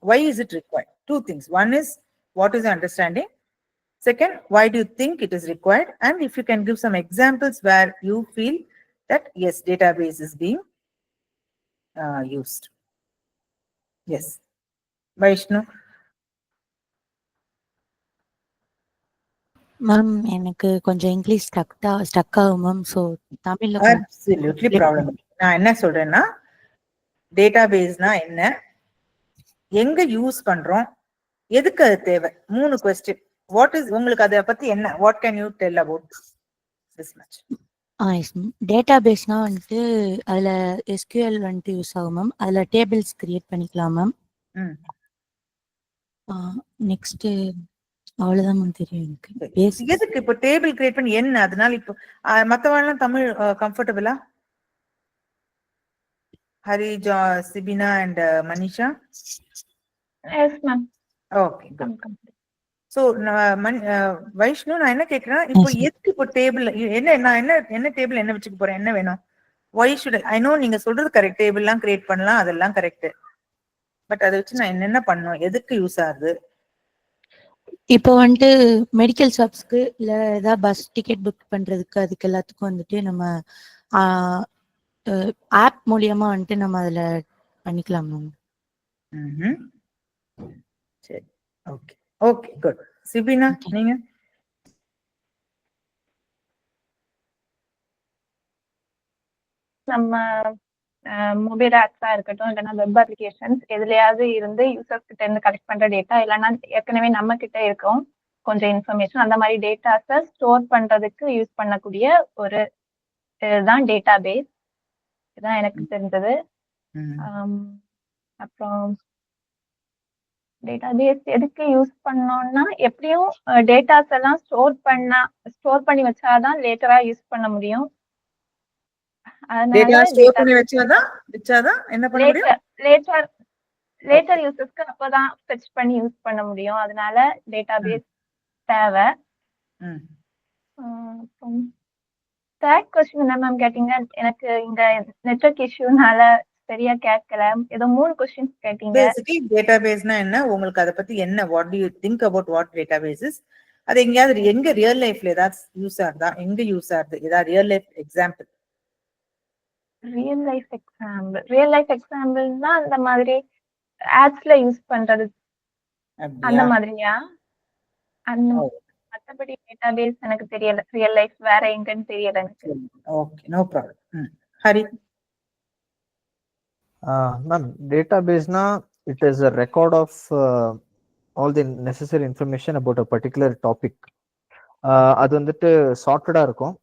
why is it required? Two things. One is what is the understanding? Second, why do you think it is required? And if you can give some examples where you feel that yes, database is being used. Yes, Vaishnu. Ma'am எனக்கு கொஞ்சம் English stuck ஆகும் ma'am. So தமிழ்ல Absolutely problem. நான் என்ன சொல்றேன்னா டேட்டாபேஸ்னா என்ன, எங்க use பண்றோம், எதுக்கு அது தேவை, 3 கொஸ்டின். வாட் இஸ் உங்களுக்கு அதை பத்தி என்ன, what can you tell about this much? டேட்டாபேஸ்னா வந்துட்டு அதுல எஸ்கியூஎல் வந்துட்டு யூஸ் ஆகும் மேம். அதுல டேபிள்ஸ் கிரியேட் பண்ணிக்கலாம் மேம். நெக்ஸ்ட் அவ்வளவுதான் மேம் தெரியும் எனக்கு. எதுக்கு இப்போ டேபிள் கிரியேட் பண்ணி என்ன, அதனால இப்போ மத்தவங்க தமிழ் கம்ஃபர்டபுளா? Hari, Sibina and Manisha? Yes, ma'am. Okay, good. So, Vaishnu, நான் என்ன கேக்குறேன், இப்போ எதுக்கு இப்போ டேபிள் என்ன டேபிள் என்ன வச்சுக்க போறேன், என்ன வேணும்? Why should I know நீங்க சொல்றது கரெக்ட், டேபிள்லாம் கிரியேட் பண்ணலாம், அதெல்லாம் கரெக்ட். பட் அதை வச்சு நான் என்ன பண்ணணும், எதுக்கு யூஸ் ஆகுது? இப்போ வந்துட்டு மெடிக்கல் ஷாப்ஸ்க்கு இல்ல ஏதாவது பஸ் டிக்கெட் புக் பண்றதுக்கு அதுக்கு எல்லாத்துக்கும் வந்துட்டு நம்ம ஆப் மூலியமா வந்துட்டு நம்ம அதுல பண்ணிக்கலாம் மேம். சரி, ஓகே ஓகே, குட். சிபினா, நீங்க? நம்ம மொபைல் ஆப்ஸா இருக்கட்டும், இல்லைன்னா வெப் அப்ளிகேஷன்ஸ் எதுலையாவது இருந்து யூசர்ஸ் கிட்ட இருந்து கலெக்ட் பண்ற டேட்டா, இல்லைன்னா ஏற்கனவே நம்ம கிட்ட இருக்கும் கொஞ்சம் இன்ஃபர்மேஷன், அந்த மாதிரி டேட்டாஸை ஸ்டோர் பண்றதுக்கு யூஸ் பண்ணக்கூடிய ஒரு இதுதான் டேட்டா பேஸ். இதுதான் எனக்கு தெரிஞ்சது. அப்புறம் டேட்டா பேஸ் எதுக்கு யூஸ் பண்ணோம்னா, எப்படியும் டேட்டாஸ் எல்லாம் ஸ்டோர் பண்ணி வச்சாதான் லேட்டரா யூஸ் பண்ண முடியும். டேட்டா ஸ்டோர் பண்ணி வச்சாதான் என்ன பண்ண முடியும்? லேட்டர் யூசர்ஸ்க்கு அப்பதான் ஃபெட்ச் பண்ணி யூஸ் பண்ண முடியும். அதனால டேட்டாபேஸ் தேவை. தேர்ட் क्वेश्चन என்ன மேம் கேட்டீங்க? எனக்கு இங்க நெட்வொர்க் இஷ்யூனால சரியா கேட்கல. ஏதோ 3 क्वेश्चंस கேட்டீங்க. பேசிக்கலி டேட்டாபேஸ்னா என்ன, உங்களுக்கு அத பத்தி என்ன, what to you think about what database is? அது எங்க ரியல் லைஃப்ல ஏதாவது யூஸ் ஆகுதா, எங்க யூஸ் ஆகுது, ஏதாவது real life example? Real life எக்ஸாம்பிள்னா அந்த மாதிரி ஆப்ஸ்ல யூஸ் பண்றது அந்த மாதிரியா? மத்தபடி டேட்டாபேஸ் எனக்கு தெரியல. ரியல் லைஃப் வேற எங்கன்னு தெரியல எனக்கு. Okay, no problem. Hari? Ma'am, டேட்டாபேஸ்னா it is a record of all the necessary information about a particular topic. அது வந்துட்டு சார்ட்டடா இருக்கும்,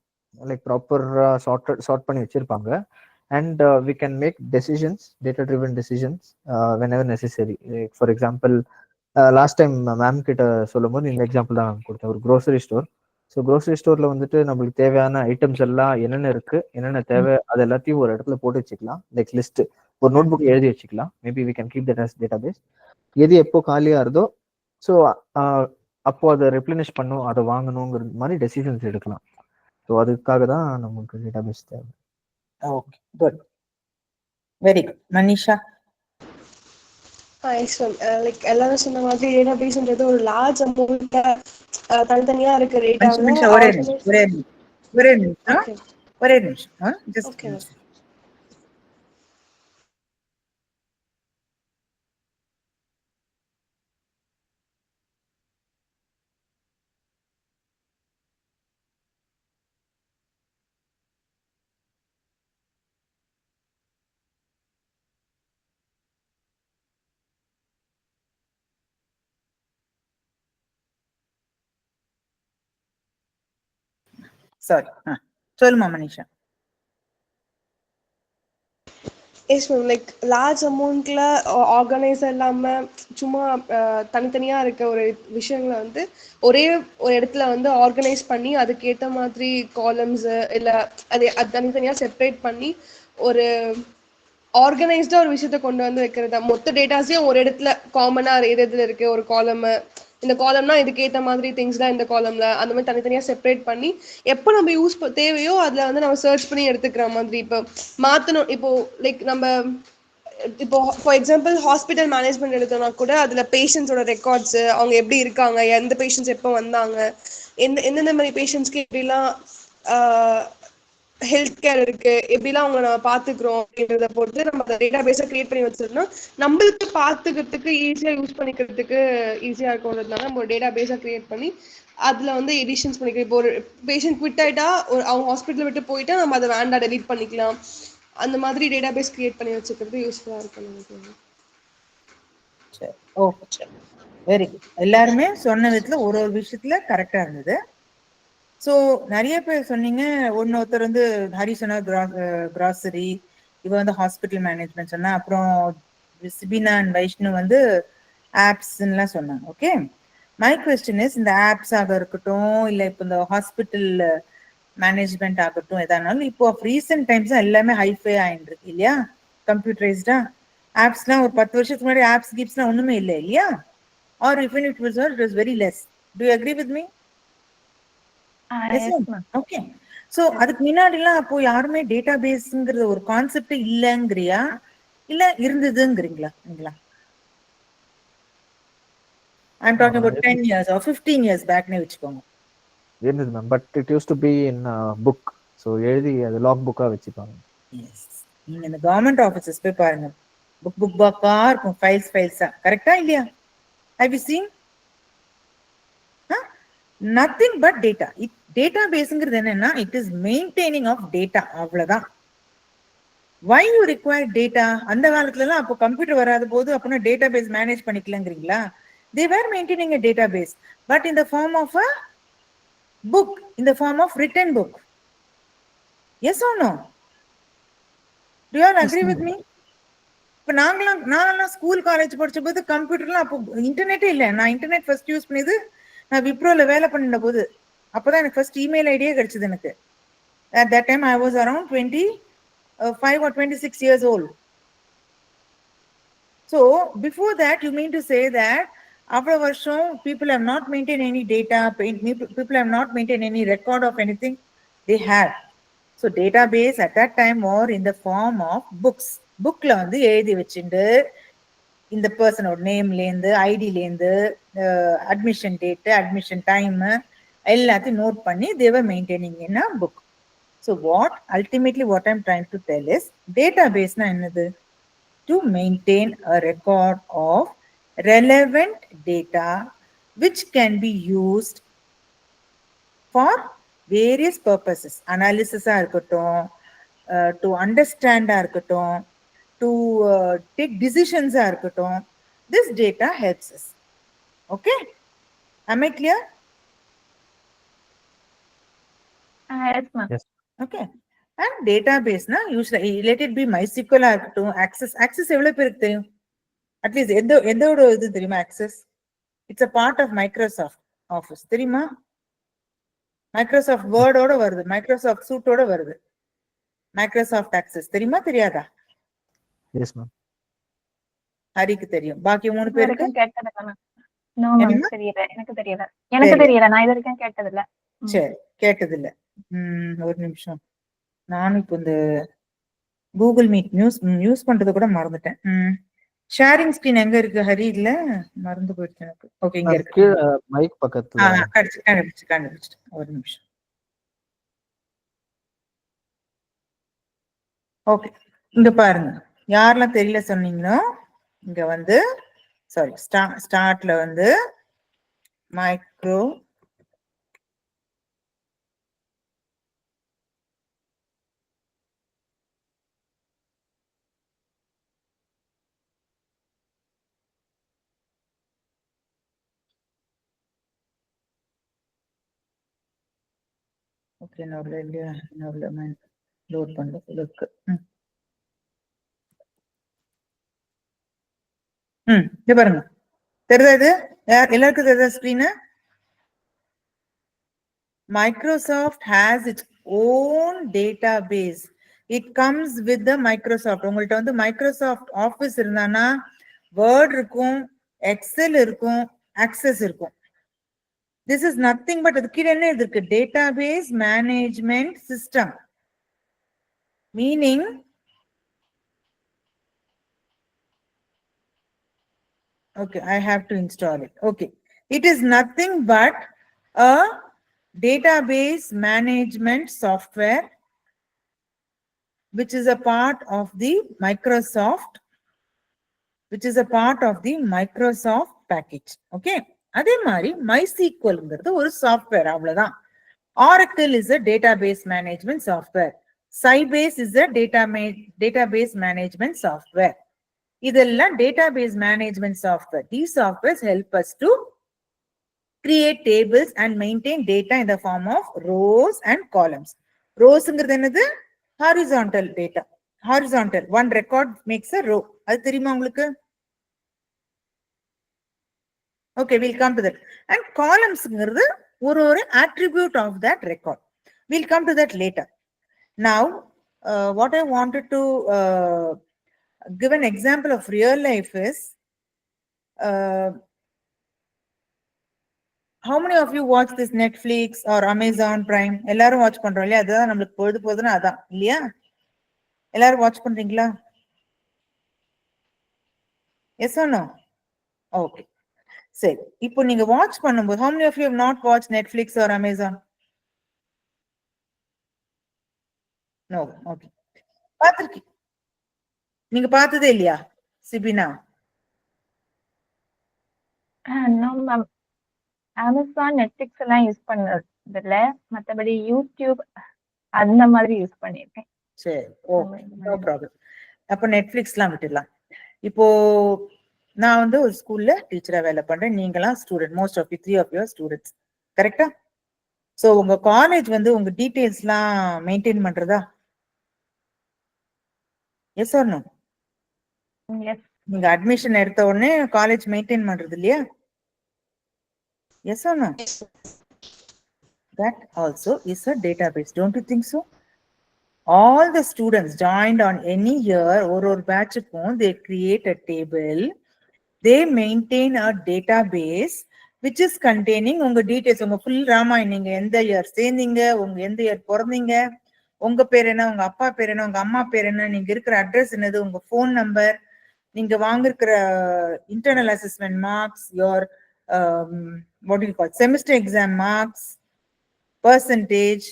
லைக் ப்ராப்பரா சார்ட் பண்ணி வச்சிருப்பாங்க. And we can make decisions, data-driven decisions, whenever necessary. Like, for example, last time ma'am கிட்ட சொல்லும் போது இந்த எக்ஸாம்பிள் தான் கொடுத்தேன், ஒரு க்ரோசரி ஸ்டோர். ஸோ க்ரோசரி ஸ்டோர்ல வந்துட்டு நம்மளுக்கு தேவையான ஐட்டம்ஸ் எல்லாம் என்னென்ன இருக்கு, என்னென்ன தேவை, அது எல்லாத்தையும் ஒரு இடத்துல போட்டு வச்சுக்கலாம். லைக் லிஸ்ட், ஒரு நோட் புக் எழுதி வச்சுக்கலாம். Maybe we can keep that as database. எது எப்போ காலியா இருந்தோ ஸோ அப்போ அதை ரெப்ளனிஷ் பண்ணும், அதை வாங்கணுங்கிற மாதிரி டெசிஷன்ஸ் எடுக்கலாம். ஸோ அதுக்காக தான் நமக்கு டேட்டாபேஸ் தேவை. Okay, good. Very good. Manisha? Like எல்லாரும் சொன்ன மாதிரி டேட்டாபேஸ்ன்றது ஒரு லார்ஜ் அமௌண்ட் தனித்தனியா இருக்க டேட்டா ஒரே நிமிஷம் ஜஸ்ட் சாரி. சொல்லுமா Manisha. Yes ma'am, like large அமௌண்ட்ல ஆர்கனைஸ் இல்லாம சும்மா தனித்தனியா இருக்க ஒரு விஷயங்களை வந்து ஒரே ஒரு இடத்துல வந்து ஆர்கனைஸ் பண்ணி அதுக்கேற்ற மாதிரி காலம்ஸ் இல்லை அது தனித்தனியா செப்பரேட் பண்ணி ஒரு ஆர்கனைஸ்டா ஒரு விஷயத்த கொண்டு வந்து வைக்கிறதா. மொத்த டேட்டாஸையும் ஒரு இடத்துல காமனா எது எதுல இருக்கு, ஒரு காலம், இந்த காலம்னா இதுக்கு ஏற்ற மாதிரி திங்ஸ் தான் இந்த காலம்ல, அந்த மாதிரி தனித்தனியா செப்பரேட் பண்ணி எப்போ நம்ம யூஸ் தேவையோ அதுல வந்து நம்ம சர்ச் பண்ணி எடுத்துக்கிற மாதிரி. இப்போ மாத்தணும், இப்போ லைக் நம்ம இப்போ ஃபார் எக்ஸாம்பிள் ஹாஸ்பிட்டல் மேனேஜ்மெண்ட் எடுத்தோம்னா கூட அதுல பேஷண்ட்ஸோட ரெக்கார்ட்ஸ், அவங்க எப்படி இருக்காங்க, எந்த பேஷண்ட்ஸ் எப்போ வந்தாங்க, எந்தெந்த மாதிரி பேஷண்ட்ஸ்க்கு எப்படிலாம் ஹெல்த் கேர் இருக்கு, எப்படிலாம் அவங்க நம்ம பாத்துக்கிறோம் அப்படின்றத பொறுத்து நம்ம அந்த டேட்டா பேஸை கிரியேட் பண்ணி வச்சிருந்தோம்னா நம்மளுக்கு பாத்துக்கிறதுக்கு ஈஸியா யூஸ் பண்ணிக்கிறதுக்கு ஈஸியா இருக்கும்ன்றதுனால நம்ம ஒரு டேட்டா பேஸை கிரியேட் பண்ணி அதுல வந்து எடிஷன்ஸ் பண்ணிக்கலாம். இப்போ ஒரு பேஷண்ட் குவிட் ஆயிட்டா, அவங்க ஹாஸ்பிட்டல் விட்டு போயிட்டா நம்ம அதை வேண்டாம் டெலீட் பண்ணிக்கலாம். அந்த மாதிரி டேட்டா பேஸ் கிரியேட் பண்ணி வச்சுக்கிறது யூஸ்ஃபுல்லா இருக்கும் நினைக்கிறேன். சரி, ஓகே, வெரி குட். எல்லாருமே சொன்ன விதத்துல ஒரு ஒரு விஷயத்துல கரெக்டா இருந்தது. ஸோ நிறைய பேர் சொன்னீங்க. ஒருத்தர் வந்து ஹரி சொன்னா கிராசரி, இவ வந்து ஹாஸ்பிட்டல் மேனேஜ்மெண்ட் சொன்னா, அப்புறம் சிபினா அண்ட் வைஷ்ணு வந்து ஆப்ஸ்லாம் சொன்னாங்க. ஓகே, மை கொஸ்டின் இஸ், இந்த ஆப்ஸ் ஆக இருக்கட்டும், இல்லை இப்போ இந்த ஹாஸ்பிட்டல் மேனேஜ்மெண்ட் ஆகட்டும், எதானாலும் இப்போ ரீசெண்ட் டைம்ஸ் எல்லாமே ஹைஃபை ஆயிட்டு இருக்கு இல்லையா, கம்ப்யூட்டரைஸ்டா. ஆப்ஸ்லாம் ஒரு 10 வருஷத்துக்கு முன்னாடி ஆப்ஸ் கிப்ஸ்லாம் ஒண்ணுமே இல்லை இல்லையா, or if it was very less. Do you agree with me? Okay. So அதுக்கு முன்னாடி எல்லாம் அப்போ யாருமே டேட்டா பேஸ்ங்கிற ஒரு கான்செப்ட் இல்லங்கிறியா, இல்ல இருந்ததுங்கிறீங்களா நீங்களா? I am talking about 10 years or 15 years பேக்னே வெச்சுக்கோங்க. இருந்தது ma'am, but it use to be in book. So எழுதி அது லாக் புக்கா வச்சுப்பாங்க. எஸ், நீங்க இந்த கவர்மெண்ட் ஆஃபீஸஸ் போய் பாருங்க, புக்கா இருக்கும், ஃபைல்ஸா. கரெக்டா இல்லையா? Have you seen? Nothing but data. Data பேஸ்ங்கிறது என்னன்னா, it is maintaining of data, அவ்வளவுதான். Why you require data? அந்த காலத்துல எல்லாம் அப்போ கம்ப்யூட்டர் வராத போது அப்படின்னா டேட்டா பேஸ் மேனேஜ் பண்ணிக்கலங்கிறீங்களா? They were maintaining a database, but in the form of a book, in the form of written book. Yes or no? Do you all agree with me? இப்போ நாங்களாம் school college படிச்ச போது கம்ப்யூட்டர்லாம் அப்போ இன்டர்நெட்டே இல்லை. நான் internet first use பண்ணது நான் விப்ரோல வேலை பண்ணின போது. அப்போதான் எனக்கு ஃபர்ஸ்ட் இமெயில் ஐடியே கிடைச்சது எனக்கு. At that time I was around 25 or 26 years old. So before that, you mean to say that after a வருஷம் people have not maintained any data, people have not maintained any record of anything? They had. So database at that time were in the form of books. Bookல வந்து எழுதி வச்சுட்டு இந்த பர்சனோட நேம்லேருந்து, ஐடிலேருந்து, admission date, admission time எல்லாத்தையும் note பண்ணி they were maintaining in a book. So ultimately what I'm trying to tell is, database na என்னது? To maintain a record of relevant data which can be used for various purposes. Analysis ஆ இருக்கட்டும், to understand ஆ இருக்கட்டும், to take decisions ஆ இருக்கட்டும், this data helps us. Okay? Am I clear? Yes, ma'am. Yes. Okay. And database na usually let it be MySQL ஆ இருக்கட்டும், access எவ்வளவு பேருக்கு தெரியும்? At least எந்தோட இது தெரியுமா? access, it's a part of Microsoft Office, தெரியுமா? Microsoft வேர்டோட வருது, Microsoft சூட்டோட வருது. Microsoft access தெரியுமா தெரியாதா? Yes ma'am. ஹரிக்கு தெரியும், பாக்கி 3 பேருக்கு கேட்டதில்ல. நோ மேம், தெரியல. எனக்கு தெரியல, நான் இது வரைக்கும் கேட்டதில்ல. சரி, கேட்டதில்ல. ஒரு நிமிஷம், நானும் இப்போ இந்த கூகுள் மீட் யூஸ் பண்றது கூட மறந்துட்டேன். ஷேரிங் ஸ்கிரீன் எங்க இருக்கு ஹரி? இல்ல, மறந்து போயிடுச்சு எனக்கு. ஓகே, இங்க இருக்கு, மைக் பக்கத்துல. கண்டுபிடிச்சிட்டேன். ஒரு நிமிஷம். ஓகே, இங்க பாருங்க, யாரெல்லாம் தெரியல சொன்னீங்களோ இங்க வந்து, சாரி, ஸ்டார்ட்ல வந்து மைக்ரோ ஓகே, லோட் பண்றது இருக்கு. இது பாருங்க, தெரியுதா? இது எல்லாருக்கும் தெரியுதா screen? Microsoft has its own database. It comes with the Microsoft. உங்கள்ட்ட வந்து மைக்ரோசாஃப்ட் ஆஃபீஸ் இருந்தானா வேர்ட் இருக்கும், எக்ஸல் இருக்கும், ஆக்சஸ் இருக்கும். This is nothing but அது கீழே என்ன இருக்கு? Database Management System. Meaning Okay, I have to install it. Okay. It is nothing but a database management software which is a part of the Microsoft package. Okay. அதே மாதிரி MySQLங்கிறது ஒரு software அவ்வளவுதான். Oracle is a database management software. Sybase is a database management software. இதெல்லாம் database management software. These softwares help us to create tables and maintain data in the form of rows and columns. Rowsங்கிறது என்னது? Horizontal data. Horizontal. One record makes a row. அது தெரியுமா உங்களுக்கு? Okay, we'll come to that. And columnsங்கிறது ஒரு attribute of that record. We'll come to that later. Now, what I wanted to give an example of real life is, how many of you watch this Netflix or Amazon Prime? எல்லாரும் watch பண்றோம் இல்லையா? அதுதான் நம்மளுக்கு பொழுது போதுன்னா அதான் இல்லையா? எல்லாரும் watch பண்றீங்களா? Yes or no? Okay. சரி, இப்போ நீங்க வாட்ச் பண்ணும்போது how many of you have not watched Netflix or Amazon? No. Okay. பாத்திருக்கீங்க? நீங்க பார்த்ததே இல்லையா சிபினா? நோ மேம், அமேசான் நெட்ஃபிளிக்ஸ் எல்லாம் யூஸ் பண்ணது இல்ல, மத்தபடி யூடியூப் அந்த மாதிரி யூஸ் பண்ணிருக்கேன். சரி, ஓகே, நோ ப்ராப்ளம். அப்ப நெட்ஃபிளிக்ஸ்லாம் விட்டுடலாம். இப்போ நான் வந்து ஒரு ஸ்கூல்ல டீச்சரா வேலை பண்றேன். நீங்களாம் student, most of you 3 of you are students, கரெக்டா? சோ உங்க காலேஜ் வந்து உங்க டீடைல்ஸ்லாம் மெயின்டைன் பண்றதா? Yes or no? எஸ். நீங்க அட்மிஷன் எடுத்த உடனே காலேஜ் மெயின்டைன் பண்றது இல்லையா? Yes or no? That also is a database, don't you think so? All the students joined on any year or batch, they create a table, they maintain a database which is containing உங்க details, உங்க full Ramayanam, நீங்க எந்த year சேர்ந்தீங்க, உங்க எந்த year பிறந்தீங்க, உங்க பேர் என்ன, உங்க அப்பா பேர் என்ன, உங்க அம்மா பேர் என்ன, நீங்க இருக்கிற அட்ரஸ் என்னது, உங்க ஃபோன் நம்பர், நீங்க வாங்கிருக்கிற internal assessment marks, your what do you call semester exam marks, percentage,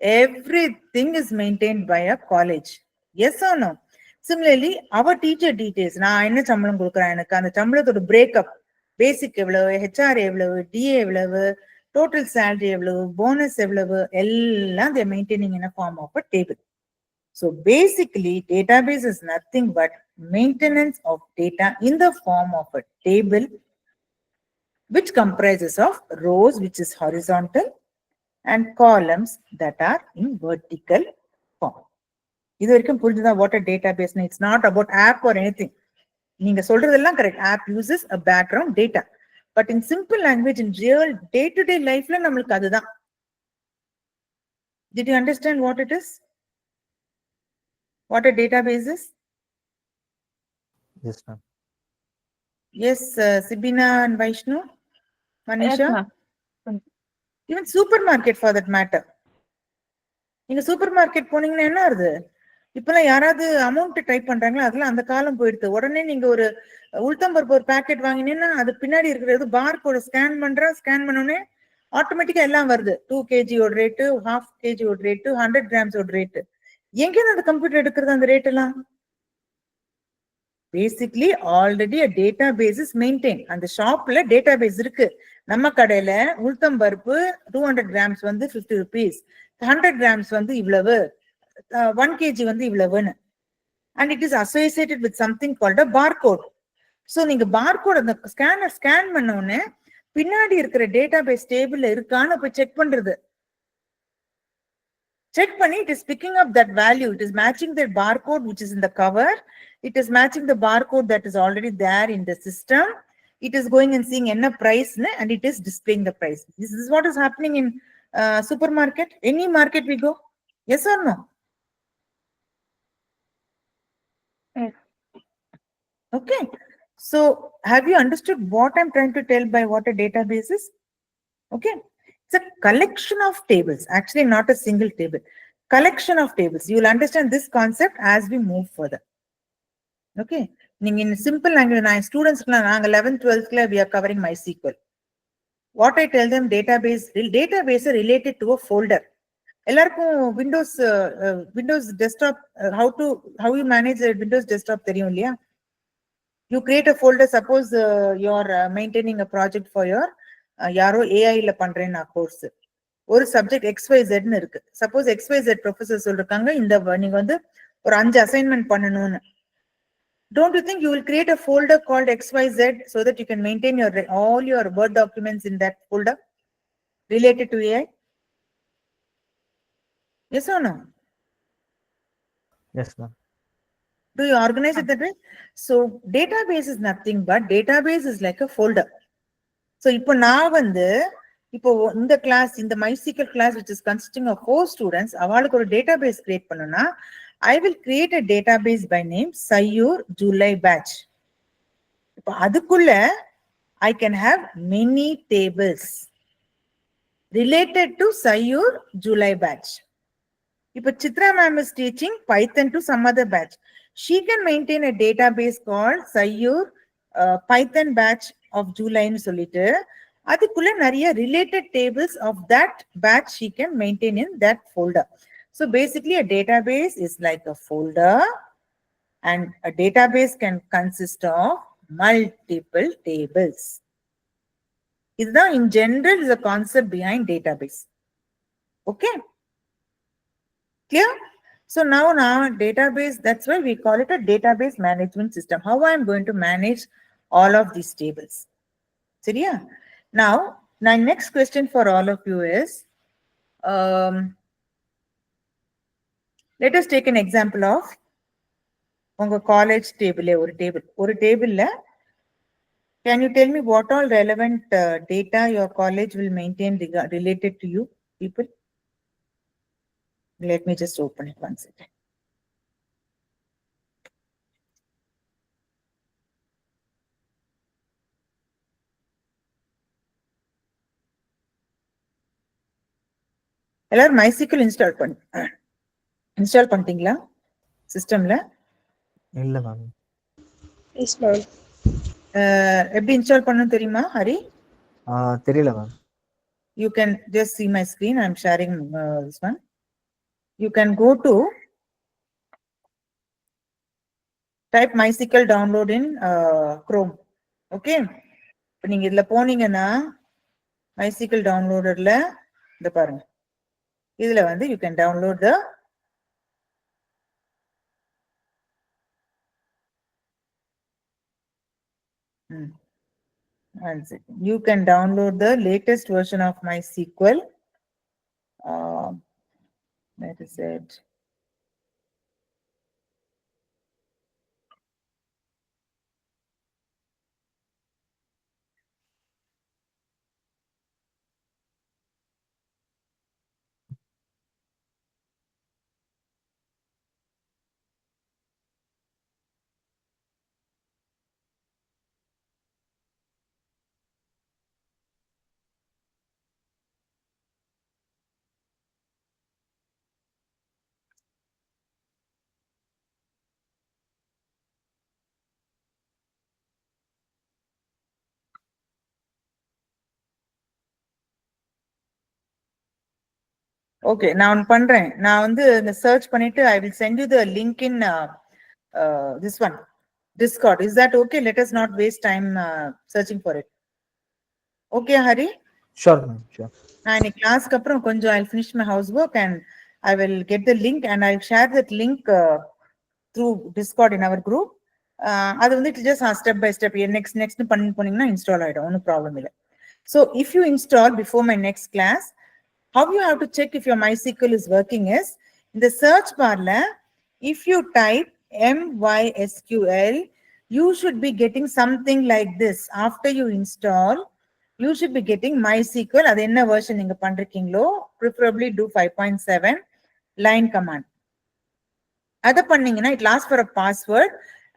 everything is maintained by a college. Yes or no? Similarly, our teacher details, நான் என்ன சம்பளம் கொடுக்குறேன், எனக்கு அந்த சம்பளத்தோட பிரேக்கப், பேசிக் எவ்வளவு, ஹெச்ஆர் எவ்வளவு, டிஏ எவ்வளவு, டோட்டல் சேலரி எவ்வளவு, போனஸ் எவ்வளவு, எல்லாம் they are maintaining in a form of a table. So basically, database is nothing but maintenance of data in the form of a table, which comprises of rows, which is horizontal, and columns that are in vertical form. இது வரைக்கும் புரிஞ்சுதா what a database? It's not about app or anything. நீங்க சொல்றதெல்லாம் correct. App uses a background data, but in simple language, in real day-to-day lifeல நம்மளுக்கு அதுதான். Did you understand what it is? What a database is? Yes, ma'am. Yes, Sibina and Vaishnu, Manisha. Yes, ma'am. Even supermarket for that matter. நீங்க super market போனீங்கன்னா என்ன ஆகுது? இப்பெல்லாம் யாராவது amount type பண்றாங்களா? அதெல்லாம் அந்த காலம் போயிடுது. உடனே நீங்க ஒரு உளுத்தம்பருப்பு ஒரு பேக்கெட் வாங்கினீங்கன்னா அது பின்னாடி இருக்கிறது பார் கோட ஸ்கேன் பண்ணோடனே ஆட்டோமேட்டிக்கா எல்லாம் வருது. 2 kg ஓட ரேட்டு, 1/2 kg ஓட ரேட்டு, 100 grams ஓட ரேட்டு. எங்கேருந்து அந்த கம்ப்யூட்டர் எடுக்கிறது அந்த ரேட் எல்லாம்? Basically already a database is maintained. அந்த ஷாப்ல டேட்டாபேஸ் இருக்கு. நம்ம கடையில உளுத்தம்பருப்பு 200 grams வந்து 50 rupees, 100 grams வந்து இவ்வளவு, 1 kg வந்து இவ்வளவுன்னு. And it is associated with something called a barcode. So நீங்க barcode அந்த ஸ்கேனர் ஸ்கேன் பண்ண உடனே பின்னாடி இருக்கிற டேட்டாபேஸ் டேபிள்ல இருக்கான்னு போய் செக் பண்றது. Check பண்ணி it is picking up that value. It is matching the barcode which is in the cover. It is matching the barcode that is already there in the system. It is going and seeing என்ன price and it is displaying the price. This is what is happening in supermarket. Any market we go. Yes or no? Yes. Okay. So have you understood what I'm trying to tell by what a database is? Okay. It's a collection of tables, actually not a single table. Collection of tables. You will understand this concept as we move further. Okay. நீங்க in simple language நான் ஸ்டூடெண்ட்ஸ்க்குலாம் நாங்க 11th 12th we are covering MySQL. What I tell them, database related to a folder. எல்லாருக்கும் Windows desktop how you manage a Windows desktop தெரியும் இல்லையா? You create a folder. Suppose you are maintaining a project for your யாரோ ஏஐல பண்றேன்னா course, ஒரு subject XYZ ன்னு இருக்கு. Suppose XYZ professor சொல்றாங்க இந்த நீங்க வந்து ஒரு 5 அசைன்மெண்ட் பண்ணணும்னு. Don't you think you will create a folder called XYZ so that you can maintain all your Word documents in that folder related to AI? Yes or no? Yes, ma'am. Do you organize it that way? So database is nothing but database is like a folder. So இப்போ நான் வந்து இப்போ இந்த class, இந்த MySQL class which is consisting of 4 students, அவளுக்கு ஒரு database create பண்ணனும்னா I will create a database by name Sayur July batch. இப்போ அதுக்குள்ள I can have many tables related to Sayur July batch. If Chitra ma'am is teaching Python to some other batch, she can maintain a database called Sayur Python batch of July ன்னு சொல்லிட்டு அதுக்குள்ள நிறைய related tables of that batch she can maintain in that folder. So basically a database is like a folder, and a database can consist of multiple tables. இதுதான் in general is the concept behind database. Okay? Clear? So now database, that's why we call it a database management system. How I am going to manage all of these tables. Seriya? Now, my next question for all of you is, let us take an example of உங்க college table, ஒரு table. Can you tell me what all relevant data your college will maintain related to you people? Let me just open it one second. எல்லாரும் MySQL install பண்ணிட்டீங்களா சிஸ்டம்ல? இல்ல ma'am. Yes ma'am. எப்படி install பண்ணனும் தெரியுமா ஹரி? தெரியல ma'am. You can just see my screen. I'm sharing this one. You can go to type MySQL download in Chrome. Okay? இப்போ நீங்க இதுல போனீங்கன்னா MySQL downloaderல இந்த பாருங்க, இதுல வந்து you can download the one second. You can download the latest version of MySQL. That is it. Okay, நான் பண்றேன். நான் வந்து இந்த search பண்ணிட்டு I will send you the link in this one, Discord. Is that okay? Let us not waste time searching for it. Okay, Hari? Sure ma'am, sure. நான் இன்னைக்கு கிளாஸ்க்கு அப்புறம் கொஞ்சம் I'll finish my housework and I will get the link and I'll share that link through Discord in our group. அது வந்து just step by step next பண்ணி போனீங்கன்னா install ஆயிடும், ஒன்றும் ப்ராப்ளம் இல்லை. So if you install before my next class, how you have to check if your MySQL is working is, in the search bar, if you type MySQL, you should be getting something like this. After you install, you should be getting MySQL. That's enna version neenga pandrikinglo, preferably do 5.7 line command. Adha panningina it asks for a password,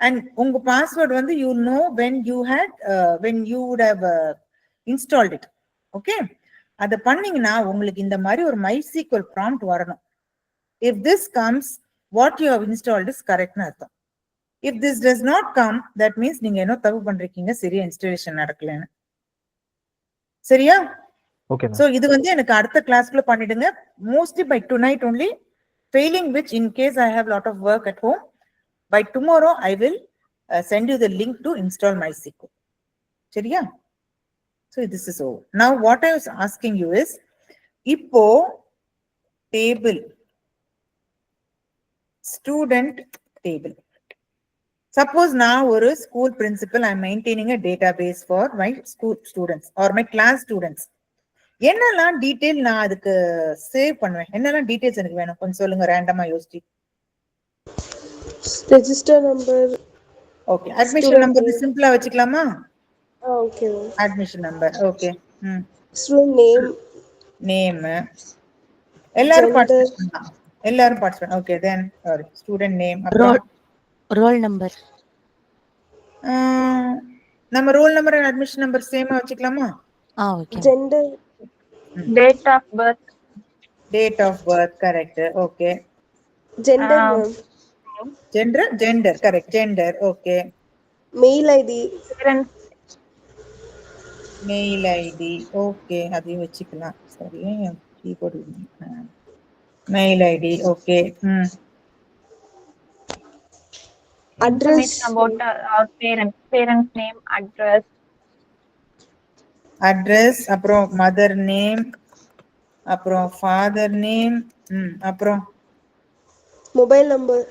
and unga password vandu you know when you would have installed it. Okay? அதை பண்ணீங்கன்னா உங்களுக்கு இந்த மாதிரி ஒரு MySQL prompt வரணும். If this comes, what you have installed is correct னு அர்த்தம். If this does not come, that means நீங்க என்ன தப்பு பண்றீங்க, சரியா இன்ஸ்டாலேஷன் நடக்கலன்னு. சரியா? Okay ma'am. So இது வந்து எனக்கு அடுத்த கிளாஸ்க்குள்ள பண்ணிடுங்க. Mostly by tonight only. Failing which, in case I have lot of work at home, by tomorrow I will send you the link to install MySQL. சரியா? So this is all. Now what I was asking you is, இப்போ table, student table. Suppose now ஒரு school principal, I am maintaining a database for my school students or my class students. என்னெல்லாம் detail நான் அதுக்கு save பண்ணுவேன், என்னெல்லாம் details எனக்கு வேணும் கொஞ்சம் சொல்லுங்க, ரேண்டமா யோசிச்சு. Register number. Okay, admission number சிம்பிளா வச்சுக்கலாமா? Okay. Admission number. Okay. Student name. Name எல்லாரும் பார்ட்டிசிபேட் பண்ணலாம். எல்லாரும் participate. Okay, then sorry student name. அப்புறம் ரோல் நம்பர். நம்ம roll number and admission number சேமா வச்சுக்கலாமா? Okay. Gender. Date of birth. Date of birth correct. Okay. Gender ma'am. Gender correct. Gender okay. Mail ID. Mail ID okay, அதையும் வச்சுக்கலாம். சரி, keyboard mail ID okay. Address. about our parents name, address. Address, அப்புறம் mother name, அப்புறம் father name, அப்புறம் mobile number.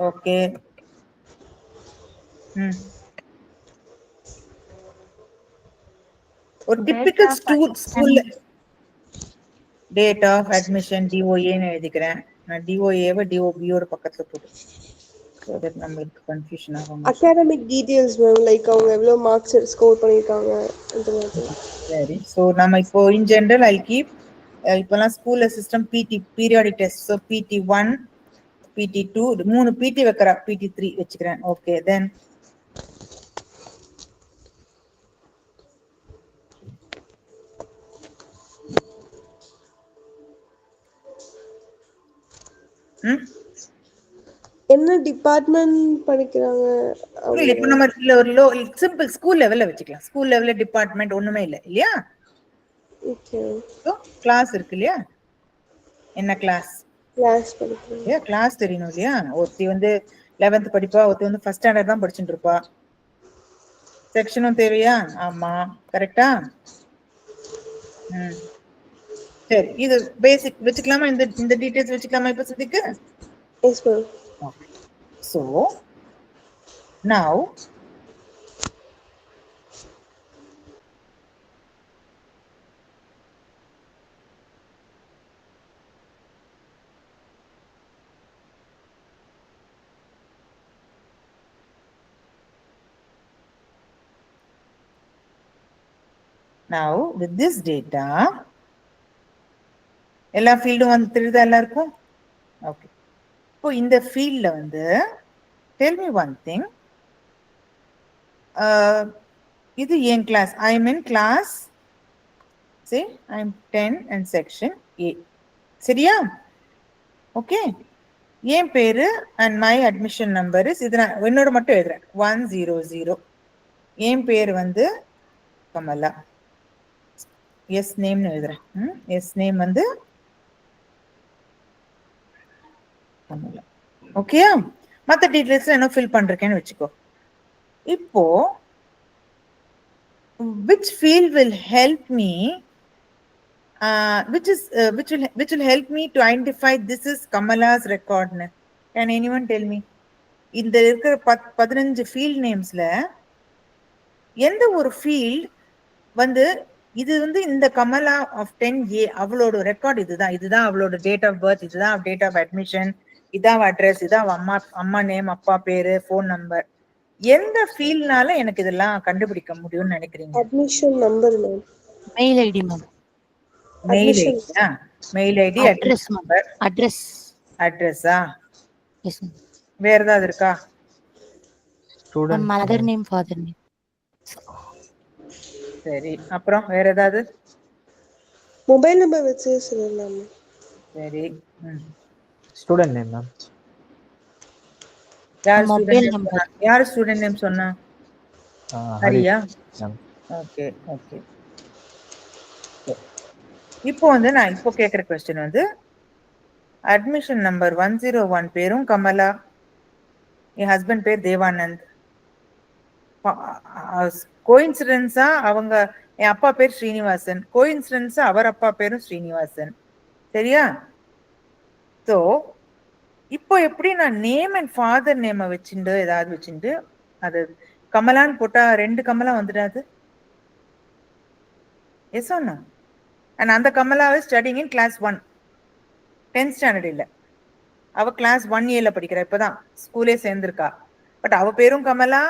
Okay. ஒரு typical ஸ்கூல்ல date of admission DOA ன்னு எழுதிக்கிறேன். நான் DOA-வை DOB-யோட பக்கத்துல போட்டு, so that நம்மளுக்கு கன்ஃபியூஷன் ஆகும். அகாடமிக் டீடைல்ஸ் மேம், லைக் அவங்க எவ்வளவு மார்க்ஸ் ஸ்கோர் பண்ணிருக்காங்க அந்த மாதிரி. சரி, சோ நம்ம இப்போ இன் ஜெனரல் ஐ கீப், இப்போலாம் ஸ்கூல்ல system PT periodic test, so PT1 PT2 3 PT வைக்கிறா, PT3 வச்சுக்கிறேன். ஓகே, தென் என்ன டிபார்ட்மெண்ட் படிக்கிறாங்க? இப்போ நம்ம ஒரு சிம்பிள் ஸ்கூல் லெவல்ல வச்சுக்கலாம். ஸ்கூல் லெவல்ல டிபார்ட்மெண்ட் ஒண்ணுமே இல்ல இல்லையா? ஓகே. சோ கிளாஸ் இருக்கு இல்லையா? என்ன கிளாஸ்? கிளாஸ் படிக்கிறீங்க. கிளாஸ் தெரியணும் இல்லையா? ஒருத்தி வந்து 11th படிப்பா, ஒருத்தி வந்து ஃபர்ஸ்ட் ஸ்டாண்டர்ட் தான் படிச்சுட்டு இருப்பா. செக்ஷனும் தேவையா? ஆமா, கரெக்டா? சரி, இது பேசிக் வச்சுக்கலாமா? இந்த டீடைல்ஸ் வச்சுக்கலாமா இப்ப சுத்திக்கு? Yes ma'am. Okay. So now with this data, எல்லா ஃபீல்டும் வந்து தெரியுதா எல்லாருக்கும்? ஓகே. இப்போ இந்த ஃபீல்ட்ல வந்து tell me one thing, இது என் class, I am in class, say I am 10 and section A. சரியா? ஓகே. என் பேரு and my admission number is, இது நான் என்னோட மட்டும் எழுதுறேன் 100. என் பேர் வந்து கமலா. எஸ் நேம்னு எழுதுறேன். எஸ் நேம் வந்து கமலா. ஓகேயா? மற்ற டீடைல்ஸ் என்ன ஃபில் பண்றேன்னு வச்சுக்கோ. இப்போ which field will help me, which will help me to identify this is Kamala's record? Can anyone tell me? இந்த இருக்கிற 15 ஃபீல்ட் நேம்ஸ்ல எந்த ஒரு ஃபீல்ட் வந்து இது வந்து இந்த கமலா ஆஃப் 10A அவளோட ரெக்கார்ட் இதுதான் அவளோட டேட் ஆஃப் பர்த், இதுதான் டேட் ஆஃப் அட்மிஷன், இதான் அட்ரஸ், இதான் அம்மா நேம், அப்பா பேரு, ஃபோன் நம்பர். எந்த ஃபீல்ட்னால எனக்கு இதெல்லாம் கண்டுபிடிக்க முடியும்னு நினைக்கிறீங்க? Admission number ma'am. Mail ID ma'am. Mail ஐடியா? மெயில் ஐடி, அட்ரஸ் நம்பர், அட்ரஸா? Yes ma'am. வேற ஏதாவது இருக்கா? Student mother name, father name. சரி, அப்புறம் வேற ஏதாவது? மொபைல் நம்பர் வச்சு சொல்லலாம். சரி, ஸ்டூடண்ட் நேம் மேம். யார் Mobile ஸ்டூடெண்ட் நேம் number. சொன்னா? யார் ஸ்டூடெண்ட் நேம் சொன்னா? ஹரி ஹரியா? ma'am. Okay okay. இப்போ வந்து நான் இப்போ கேட்குற கொஸ்டின் வந்து அட்மிஷன் நம்பர் 101 பேரும் கமலா, என் ஹஸ்பண்ட் பேர் தேவானந்த். கோயின்சிடென்ஸா அவங்க என் அப்பா பேர் ஸ்ரீனிவாசன், கோயின்சிடென்ஸா அவர் அப்பா பேரும் ஸ்ரீனிவாசன். சரியா? ஸோ இப்போ எப்படி நான் நேம் அண்ட் ஃபாதர் நேமை வச்சுட்டு ஏதாவது வச்சுட்டு அது கமலான்னு போட்டா 2 கமலா வந்துடாது? S or no? அண்ட் அந்த Kamala studying in class 1, 10th standard இல்ல, அவ கிளாஸ் 1A படிக்கிறா, இப்பதான் ஸ்கூலே சேர்ந்திருக்கா. பட் அவ பேரும் கமலா,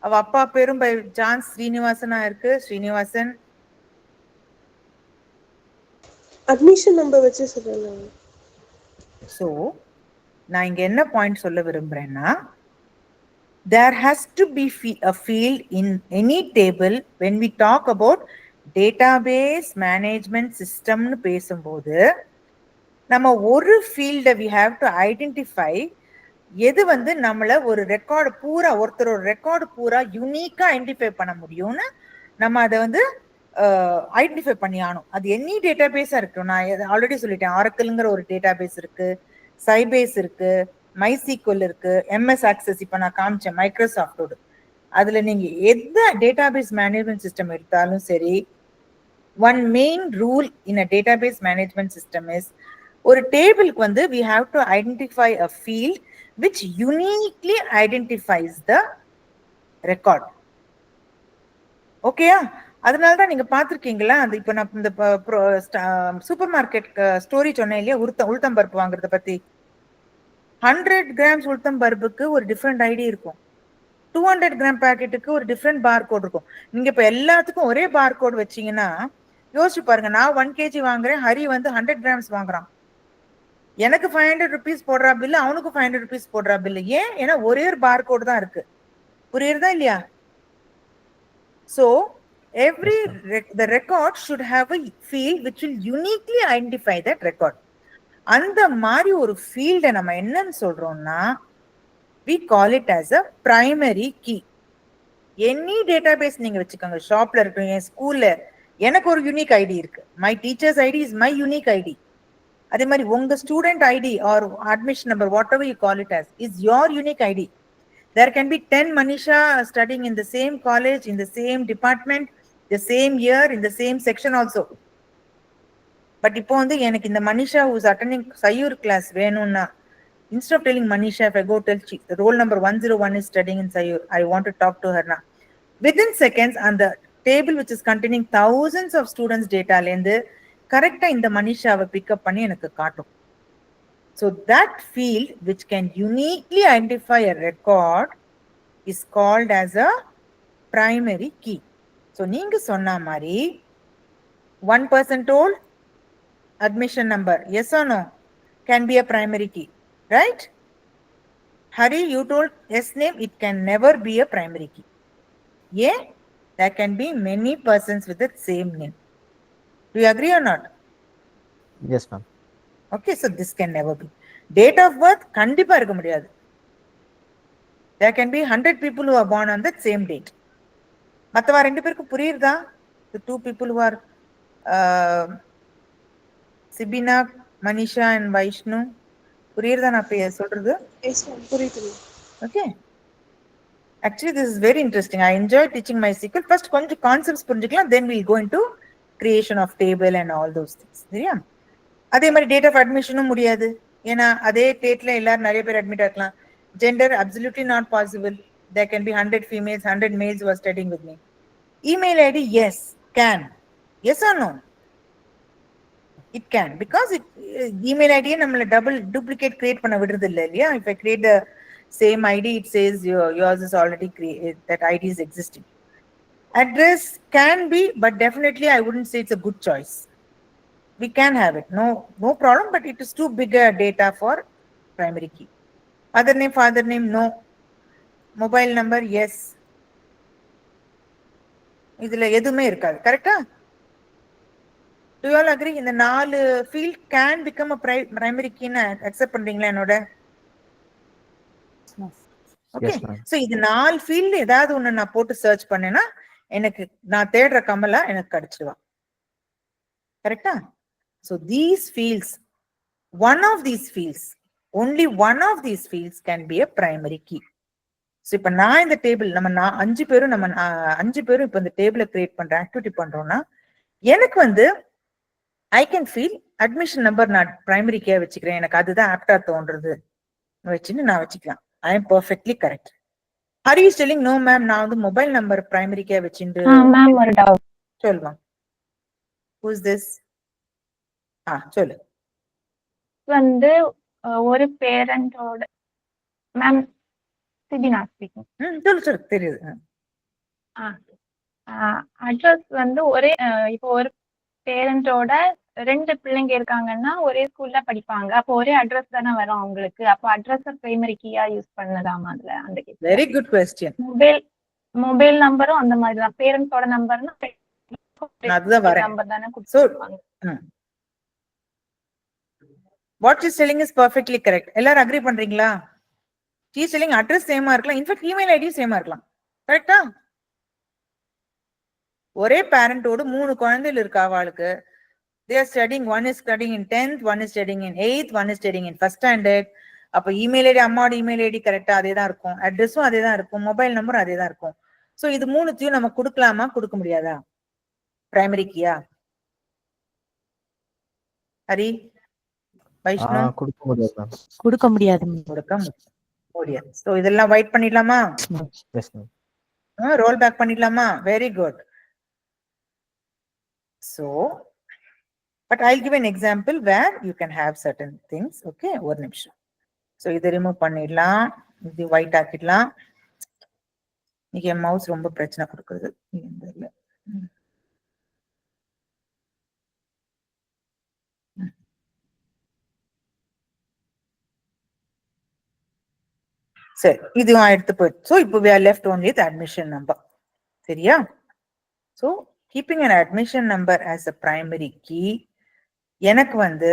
அவ அப்பா பேரும் பை சான்ஸ் ஸ்ரீனிவாசனா இருக்கு, ஸ்ரீனிவாசன். அட்மிஷன் நம்பர் வச்சு சொல்லுங்க. ஸோ நான் இங்க என்ன பாயிண்ட் சொல்ல விரும்புறேன்னா, there has to be a field in any table when we talk about database management system னு பேசும்போது நம்ம ஒரு ஃபீல்டை we have to identify எது வந்து நம்மள ஒரு ரெக்கார்டு பூரா ஒருத்தரோட ரெக்கார்டு பூரா யூனிக்கா ஐடென்டிஃபை பண்ண முடியும்னு நம்ம அதை வந்து ஐடென்டிஃபை பண்ணி ஆகணும். அது எனி டேட்டா பேஸா இருக்கட்டும். நான் ஆல்ரெடி சொல்லிட்டேன், ஆரக்கிள்ங்கிற ஒரு டேட்டா பேஸ் இருக்கு, சைபேஸ் இருக்கு, மைசீக்வல் இருக்கு, எம்எஸ் ஆக்சஸ் இப்போ நான் காமிச்சேன் மைக்ரோசாஃப்டோடு. அதுல நீங்க எந்த டேட்டாபேஸ் மேனேஜ்மெண்ட் சிஸ்டம் எடுத்தாலும் சரி, one main rule in a database management system is ஒரு டேபிளுக்கு வந்து we have to identify a field which uniquely identifies the record. ஓகேயா? அதனால தான் நீங்க பார்த்துருக்கீங்களா, அது இப்போ நான் இந்த சூப்பர் மார்க்கெட் ஸ்டோரி சொன்னேன் இல்லையா, உளுத்தம் பருப்பு வாங்குறத பத்தி. 100 கிராம்ஸ் உளுத்தம் பருப்புக்கு ஒரு டிஃப்ரெண்ட் ஐடி இருக்கும், 200 கிராம் பேக்கெட்டுக்கு ஒரு டிஃப்ரெண்ட் பார் கோட் இருக்கும். நீங்க இப்போ எல்லாத்துக்கும் ஒரே பார் கோட் வச்சீங்கன்னா யோசிச்சு பாருங்க, நான் 1 kg வாங்குறேன், ஹரி வந்து 100 கிராம்ஸ் வாங்குறான், எனக்கு 500 ருபீஸ் போடுறா பில்லு, அவனுக்கு 500 ருபீஸ் போடுறா பில்லு. ஏன்? ஏன்னா ஒரே ஒரு பார் கோட் தான் இருக்கு. புரியுறதா இல்லையா? So the record should have a field which will uniquely identify that record. அந்த மாதிரி ஒரு ஃபீல்டை நம்ம என்னன்னு சொல்றோம்னா we call it as a primary key. Any database நீங்க வச்சுக்கோங்க, ஷாப்ல இருக்கு, என் ஸ்கூல்ல எனக்கு ஒரு யூனிக் ஐடி இருக்கு, my teachers ID is my unique ID. அதே மாதிரி உங்க student ID or admission number whatever you call it as is your unique ID. There can be 10 Manisha studying in the same college, in the same department, the same year, in the same section also. But இப்போ வந்து எனக்கு இந்த Manisha who is attending Sayur class வேணும்னா, instead of telling Manisha, if I go tell the roll number 101 is studying in Sayur, I want to talk to her now. Within seconds, on the table which is containing thousands of students data லேந்து கரெக்டா இந்த மனிஷாவை pickup பண்ணி எனக்கு காட்டும். So that field which can uniquely identify a record is called as a primary key. So நீங்க சொன்ன மாதிரி 1% told admission number, yes or no, can be a primary key, right? Hari, you told yes name, it can never be a primary key. Yeah, there can be many persons with the same name. Do you agree or not? Yes ma'am. Okay, so this can never be. Date of birth கண்டிப்பா இருக்க முடியாது. There can be 100 people who are born on that same date. மத்தவா 2 பேருக்கு புரியுதா? The 2 people who are Sibina, Manisha and Vaishnu, புரியுதா நான் சொல்றது? Yes ma'am, புரியுது. Okay. Actually, this is very interesting. I enjoy teaching MySQL. First, கொஞ்சம் concepts புரிஞ்சுக்கலாம், then we'll go into creation of table and all those things. சரியா? அதே மாதிரி date of அட்மிஷனும் முடியாது, ஏன்னா அதே டேட்ல எல்லாரும் நிறைய பேர் அட்மிட் ஆகலாம். Gender absolutely not possible. There can be 100 females, 100 males who are studying with me. Email ID, yes, can. Yes or no? It can, because email ID நம்மள double duplicate create பண்ண விடுறது இல்லை இல்லையா? If I create the same ID, it says yours is already created, that ID is existing. Address can be, but definitely I wouldn't say it's a good choice. We can have it, no problem, but it is too big a data for primary key. Mother name, father name, no. Mobile number, yes. இதுல எதுவுமே இருக்காது. கரெக்டா? Do you all agree? இந்த 4 field can become a primary key ன்னு accept பண்றீங்களா என்னோட? Okay, Yes, ma'am. So இது 4 field ஏதாவது ஒண்ணு நான் போட்டு சர்ச் பண்ணேன்னா எனக்கு நான் தேடுற கமலா எனக்கு கிடைச்சிடுவா. கரெக்டா? So these fields, one of these fields, only one of these fields can be a primary key. So இப்ப நான் இந்த டேபிள் நம்ம 5 பேரும் நம்ம 5 பேரும் இப்ப இந்த டேபிளை கிரியேட் பண்ற ஆக்டிவிட்டி பண்றோம்னா எனக்கு வந்து I can feel admission number நான் பிரைமரி கே வச்சுக்கிறேன், எனக்கு அதுதான் ஆப்டா தோன்றது வச்சுன்னு நான் வச்சுக்கலாம். I am perfectly correct. Are you telling no ma'am நான் வந்து மொபைல் நம்பர் பிரைமரி கே வச்சுட்டு மேம் ஒரு டவுட் சொல்லுவாங்க. Who is this? சொல்லு. வந்து ஒரு பேரண்டோட மேம் சிபினா ஸ்பீக்கிங். சொல்லு தெரியுது. அட்ரஸ் வந்து ஒரே இப்போ ஒரு பேரண்டோட 2 பிள்ளைங்க இருக்காங்கன்னா ஒரே ஸ்கூல்ல படிப்பாங்க. அப்போ ஒரே அட்ரஸ் தானே வரும் அவங்களுக்கு. அப்போ அட்ரஸ் பிரைமரி கீயா யூஸ் பண்ணலாமா அதுல? அந்த case very good question. Mobile நம்பரும் அந்த மாதிரி தான். பேரண்ட்ஸோட நம்பர்னா அதுதான் வரேன். நம்பர் தானே So, கொடுப்பாங்க. what she is telling is perfectly correct. எல்லாரும் அக்ரி பண்றீங்களா? she is telling அட்ரஸ் சேமா இருக்கலாம், இன்ஃபேக்ட் இமெயில் ஐடி சேமா இருக்கலாம். கரெக்ட்டா? ஒரே பேரண்டோட 3 குழந்தைகள் இருக்கா அவளுக்கு. they are studying, one is studying in 10th, one is studying in 8th, one is studying in first standard. அப்ப இமெயில் ஐடி அம்மாவோட இமெயில் ஐடி கரெக்டா அதே தான் இருக்கும், அட்ரஸும் அதே தான் இருக்கும், மொபைல் நம்பரும் அதே தான் இருக்கும். சோ இது மூணுத்தையும் நம்ம கொடுக்கலாமா கொடுக்க முடியாதா பிரைமரி கீயா? ஹரி, வைஷ்ணு? கொடுக்க முடியாது மேம். கொடுக்க முடியாது ma'am. கொடுக்க முடியாது. சோ இதெல்லாம் வைட் பண்ணிடலாமா? Yes ma'am. ரோல் பேக் பண்ணிடலாமா? Very good. So, but I'll give an example where you can have certain things. Okay, ஒரு நிமிஷம். So இதை ரிமூவ் பண்ணிடலாம், இது ஒயிட் ஆக்கிடலாம். இன்னைக்கு என் மவுஸ் ரொம்ப பிரச்சனை கொடுக்குறது. சரி, இதுவும் எடுத்து போயிடுச்சு. ஸோ இப்போ we are left only with admission number. சரியா? So keeping an admission number as a primary key, எனக்கு வந்து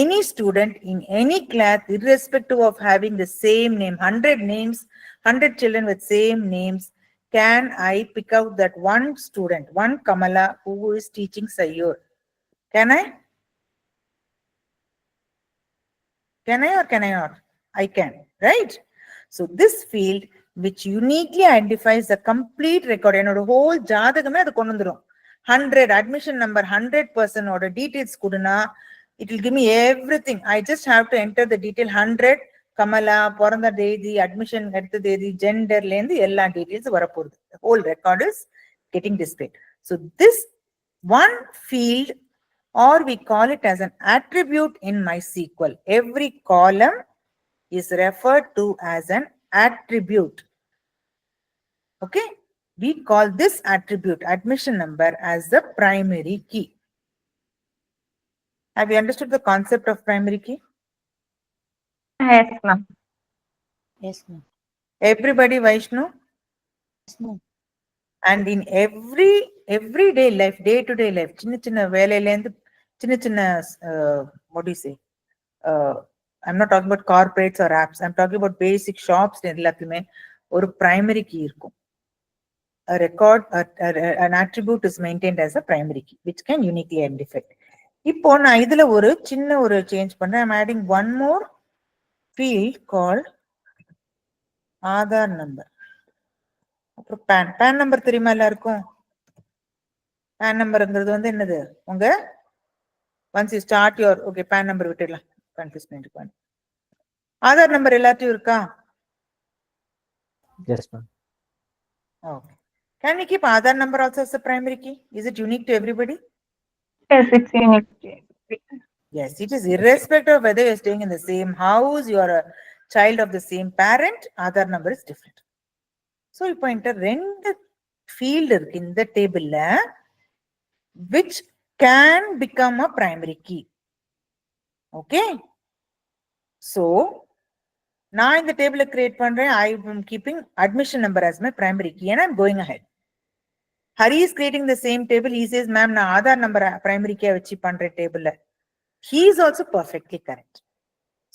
any student in any class irrespective of having the same name, 100 names, 100 children with same names, can I pick out that one student, one Kamala who is teaching Sayyur? Can I? Can I or can I not? I can, right? So this field which uniquely identifies the complete record, என்னோட whole ஜாதகமே அது கொண்டு வந்துரும். 100 admission number 100% ஓட details கொடுனா it will give me everything. I just have to enter the detail 100 Kamala, பிறந்த தேதி, admission எடுத்த தேதி, genderல இருந்து எல்லா details வரப்போகுது. The whole record is getting displayed. So this one field, or we call it as an attribute in MySQL. Every column is referred to as an attribute. Okay, we call this attribute, admission number, as the primary key. Have you understood the concept of primary key? Yes ma'am. Yes ma'am. Everybody, Vaishnu? Yes ma'am. And in everyday life, day to day life, சின்ன வேலையில இருந்து சின்ன what do you say, I'm not talking about corporates or apps, I'm talking about basic shops. எல்லாத்துக்குமே ஒரு primary key இருக்கும். A record, an attribute is maintained as a primary key which can uniquely identify. இப்போ நான் இதுல ஒரு சின்ன ஒரு change பண்றேன். I'm adding one more field called Aadhaar number. அப்புறம் பேன் நம்பர் தெரியுமா எல்லாருக்கும்? பேன் நம்பர்ங்கிறது வந்து என்னது, உங்க once you start your, okay, PAN number விட்டுடலாம், கன்ஃபியூஸ் பண்ணிட்டு. ஆதார் நம்பர் எல்லாத்தையும் இருக்கா? Yes ma'am. Okay. Can we keep Aadhaar number also as a primary key? Is it unique to everybody? Yes, it's unique. Yes, it is irrespective of whether you're staying in the same house, you are a child of the same parent, Aadhaar number is different. So, இப்போ என்கிட்ட 2 field இருக்கு இந்த டேபிள்ல which can become a primary key. Okay? So, நான் இந்த டேபிளை create பண்றேன். I am keeping admission number as my primary key and I'm going ahead. Hari is creating the same table. He says, ma'am, நான் Aadhaar number primary key வச்சு பண்றேன் டேபிள்ல. He is also perfectly correct.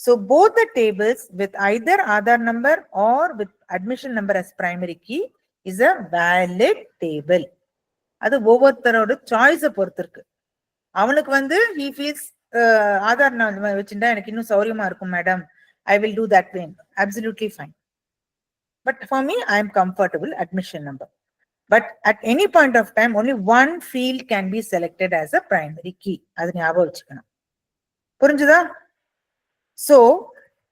So both the tables with either Aadhaar number or with admission number as primary key is a valid table. அது ஒவ்வொருத்தரோட சாய்ஸை பொறுத்து இருக்கு. அவனுக்கு வந்து he feels ஆதார் வச்சுட்டா எனக்கு இன்னும் சௌரியமா இருக்கும் madam, I will do that way. Absolutely fine. But for me, I am comfortable admission number. But at any point of time, only one field can be selected as a primary key. அது ஞாபகம் வச்சுக்கணும். புரிஞ்சுதா? So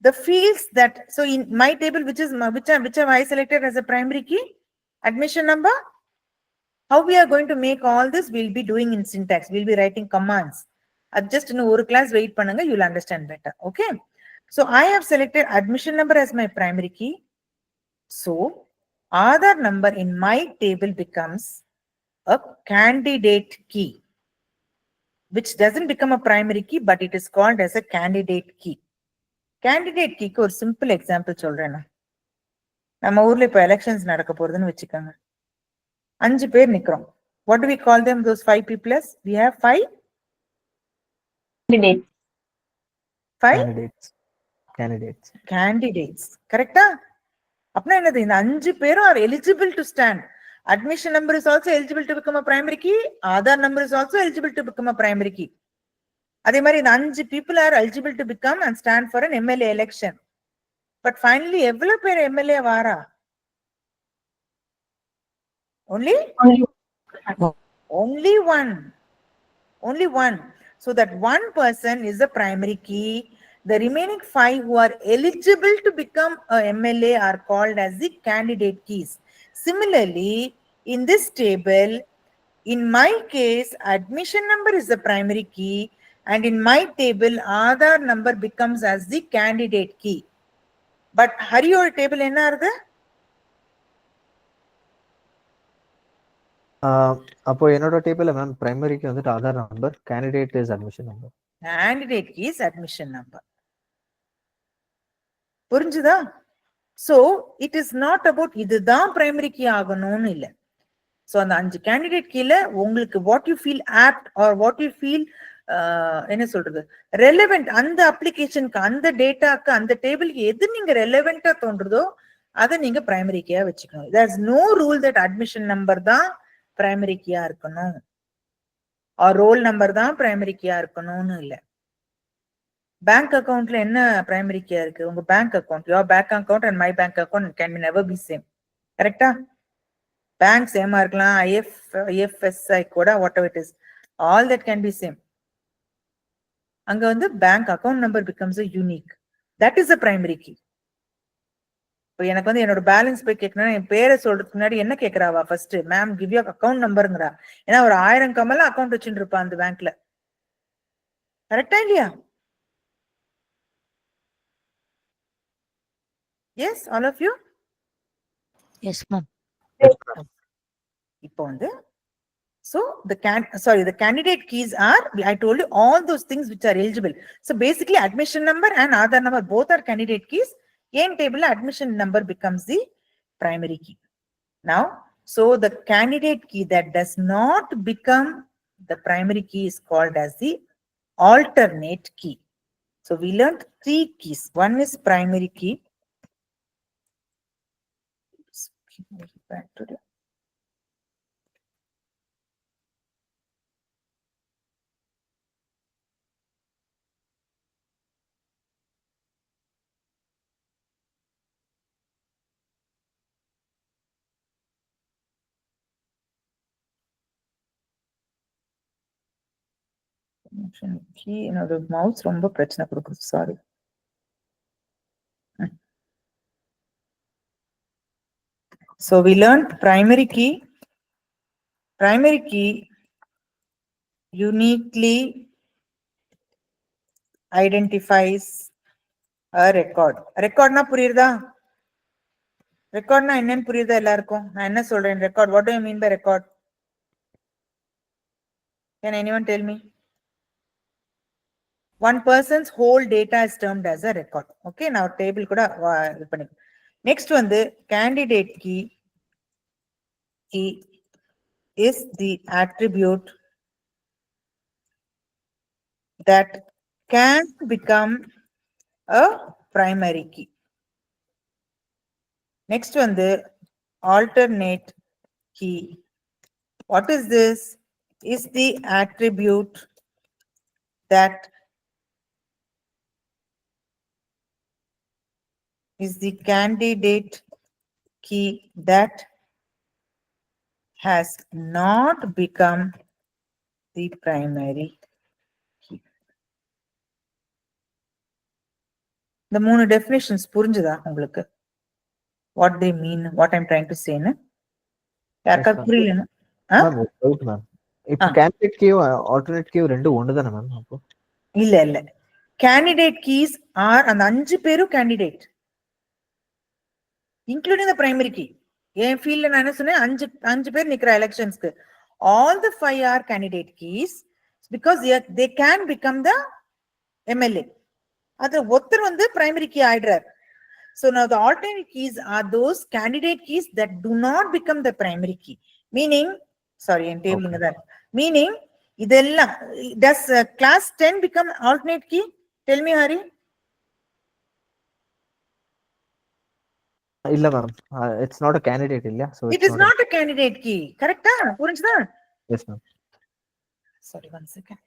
the fields that, so in my table, which have I selected as a primary key? Admission number. How we are going to make all this? We'll be doing in syntax. We'll be writing commands. Just in one class wait pannunga, you'll understand better. Okay. So I have selected admission number as my primary key. So Aadhaar number in my table becomes a candidate key, which doesn't become a primary key, but it is called as a candidate key. Candidate key ஒரு simple example சொல்றேன். நம்ம ஊர்ல இப்ப elections நடக்க போறதுன்னு வச்சுக்கோங்க. 5 பேர் நிக்கிறோம். What do we call them, those 5 people? We have 5 candidates. Correcta? அப்பனா என்னது, இந்த 5 பேரும் are eligible to stand. Admission number is also eligible to become a primary key. Aadhaar number is also eligible to become a primary key. அதே மாதிரி இந்த 5 people are eligible to become and stand for an MLA election. But finally எவ்வளவு பேர் MLA வாரா? Only one. So that one person is the primary key. The remaining 5 who are eligible to become a MLA are called as the candidate keys. Similarly, in this table, in my case, admission number is the primary key, and in my table, Aadhaar number becomes as the candidate key. But Hariyoda table enna irudhu? அப்போ என்னோட டேபிள்ல ma'am பிரைமரிக்கு வந்துட்டு Aadhaar number, candidate is admission number. Candidate key is admission number. புரிஞ்சுதா? So it is not about இதுதான் primary key ஆகணும்னு இல்ல. So அந்த 5 candidate keyல உங்களுக்கு what you feel apt or what you feel என்ன சொல்றது relevant, அந்த அப்ளிகேஷனுக்கு, அந்த டேட்டாக்கு, அந்த டேபிளுக்கு எது நீங்க ரெலவெண்டா தோன்றதோ அதை நீங்க பிரைமரி கீயா வச்சுக்கணும். there's no rule that admission number தான் பிரைமரி கீயா இருக்கணும் ஆர் ரோல் நம்பர் தான் பிரைமரி கீயா இருக்கணும்னு இல்ல. பேங்க் அக்கவுண்ட்ல என்ன பிரைமரி கீயா இருக்கு? உங்க bank account, your bank account and my bank account can be never be same. கரெக்டா? பேங்க் சேமா இருக்கலாம், ஐஎஃப்எஸ்ஐ கூட what ever it is, all that can be same. அங்க வந்து bank account number becomes a unique. that is a primary key. இப்போ எனக்கு வந்து என்னோட பேலன்ஸ் போய் கேட்கணும், என் பேரை சொல்றதுக்கு முன்னாடி என்ன கேட்கறாவா? First ma'am give you account நம்பருங்கிறா. ஏன்னா ஒரு 1000 கமல அக்கௌண்ட் வச்சுட்டு இருப்பான் அந்த பேங்க்ல. கரெக்டா இல்லையா? Yes, all of you? Yes, ma'am. இப்போ வந்து so the candidate keys are, I told you all those things which are eligible. So basically admission number and Aadhaar number both are candidate keys. In table admission number becomes the primary key. Now so the candidate key that does not become the primary key is called as the alternate key. So we learned 3 keys. One is primary key. Back to the key. என்னோட mouse ரொம்ப பிரச்சனை கொடுக்குது, sorry. So we learned primary key. Primary key uniquely identifies a record. Recordனா புரியுதா? ரெக்கார்ட்னா என்னன்னு புரியுதா எல்லாருக்கும்? நான் என்ன சொல்றேன் record? What do you mean by record? Can anyone tell me? One person's whole data is termed as a record. Okay, now table கூட இது பண்ணிக்கலாம். Next வந்து candidate key is the attribute that can become a primary key. Next one, the alternate key. What is this? Is the attribute that is the candidate key that has not become the primary key. The மூணு definitions புரிஞ்சுதா உங்களுக்கு? What they mean, what I'm trying to say, na? யாருக்காவது ma'am. புரியலனா? Ma'am ஒரு doubt ma'am. இப்போ candidate கீயும் alternate கீயும் ரெண்டும் ஒன்று தானே ma'am? அப்போ இல்ல இல்ல, கேண்டிடேட் கீஸ் ஆர் அந்த 5 பேரும் candidate, including the primary key. என் ஃபீல்ட்ல நான் என்ன சொன்னேன், 5 பேர் நிக்கிற எலெக்ஷன்ஸ்க்கு all the 5 are candidate keys because they can become the MLA. அது ஒருத்தர் வந்து பிரைமரி கீ ஆயிடுறார். So now the alternate keys are those candidate keys that do not become the primary key. Meaning, sorry, in table Okay. that. Meaning, idella, does class 10 become alternate key? Tell me, Hari. இல்ல ma'am, it's not a candidate இல்லையா? So It is not a candidate key. Correct? Purinjda? Yes ma'am. Sorry, one second.